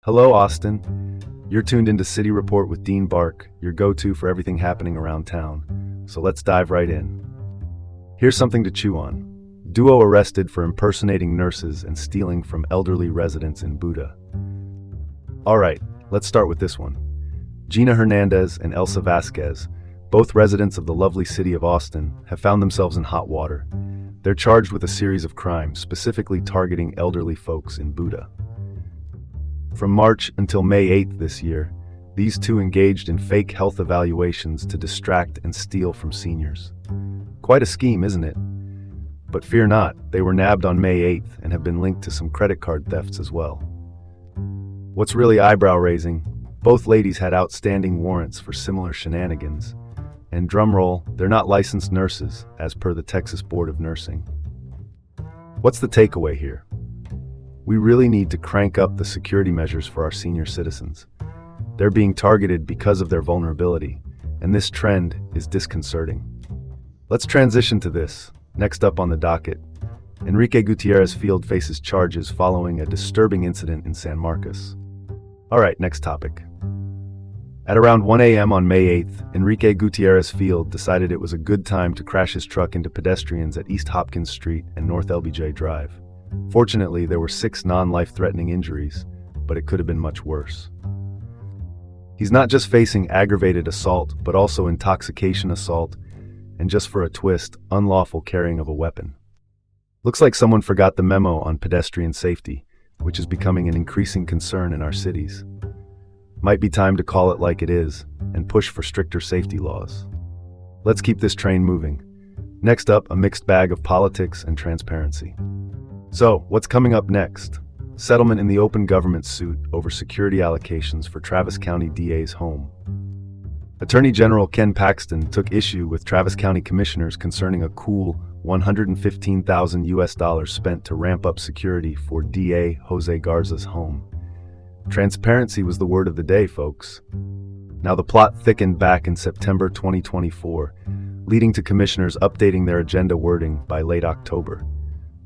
Hello, Austin. You're tuned into City Report with Dean Bark, your go-to for everything happening around town. So let's dive right in. Here's something to chew on. Duo arrested for impersonating nurses and stealing from elderly residents in Buda. All right, let's start with this one. Gina Hernandez and Elsa Vasquez, both residents of the lovely city of Austin, have found themselves in hot water. They're charged with a series of crimes, specifically targeting elderly folks in Buda. From March until May 8th this year, these two engaged in fake health evaluations to distract and steal from seniors. Quite a scheme, isn't it? But fear not, they were nabbed on May 8th and have been linked to some credit card thefts as well. What's really eyebrow-raising, both ladies had outstanding warrants for similar shenanigans. And drumroll, they're not licensed nurses, as per the Texas Board of Nursing. What's the takeaway here? We really need to crank up the security measures for our senior citizens. They're being targeted because of their vulnerability, and this trend is disconcerting. Let's transition to this. Next up on the docket, Enrique Gutierrez Field faces charges following a disturbing incident in San Marcos. All right, next topic. At around 1 a.m. on May 8th, Enrique Gutierrez Field decided it was a good time to crash his truck into pedestrians at East Hopkins Street and North LBJ Drive. Fortunately, there were 6 non-life-threatening injuries, but it could have been much worse. He's not just facing aggravated assault, but also intoxication assault, and just for a twist, unlawful carrying of a weapon. Looks like someone forgot the memo on pedestrian safety, which is becoming an increasing concern in our cities. Might be time to call it like it is, and push for stricter safety laws. Let's keep this train moving. Next up, a mixed bag of politics and transparency. So, what's coming up next? Settlement in the open government suit over security allocations for Travis County DA's home. Attorney General Ken Paxton took issue with Travis County commissioners concerning a cool $115,000 spent to ramp up security for DA Jose Garza's home. Transparency was the word of the day, folks. Now the plot thickened back in September 2024, leading to commissioners updating their agenda wording by late October.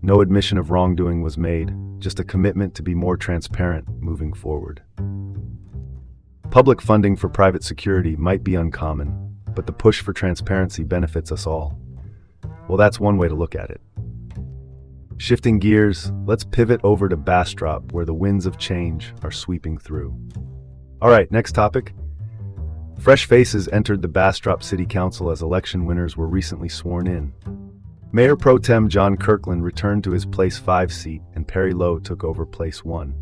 No admission of wrongdoing was made, just a commitment to be more transparent moving forward. Public funding for private security might be uncommon, but the push for transparency benefits us all. Well, that's one way to look at it. Shifting gears, let's pivot over to Bastrop, where the winds of change are sweeping through. All right, next topic. Fresh faces entered the Bastrop City Council as election winners were recently sworn in. Mayor Pro Tem John Kirkland returned to his Place 5 seat, and Perry Lowe took over Place 1.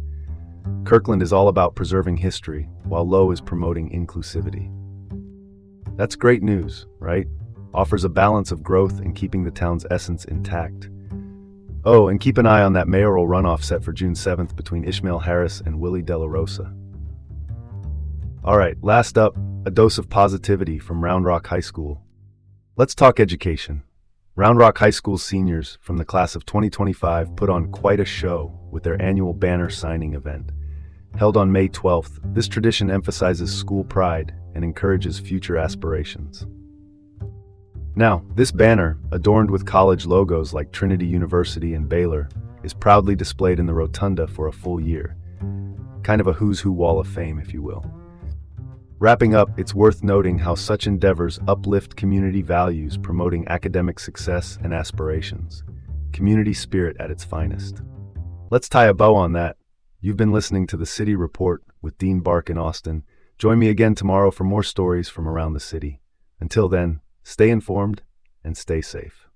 Kirkland is all about preserving history, while Lowe is promoting inclusivity. That's great news, right? Offers a balance of growth and keeping the town's essence intact. Oh, and keep an eye on that mayoral runoff set for June 7th between Ishmael Harris and Willie De La Rosa. All right, last up, a dose of positivity from Round Rock High School. Let's talk education. Round Rock High School seniors from the class of 2025 put on quite a show with their annual banner signing event. Held on May 12th, this tradition emphasizes school pride and encourages future aspirations. Now, this banner, adorned with college logos like Trinity University and Baylor, is proudly displayed in the rotunda for a full year. Kind of a who's who wall of fame, if you will. Wrapping up, it's worth noting how such endeavors uplift community values, promoting academic success and aspirations. Community spirit at its finest. Let's tie a bow on that. You've been listening to the City Report with Dean Bark in Austin. Join me again tomorrow for more stories from around the city. Until then, stay informed and stay safe.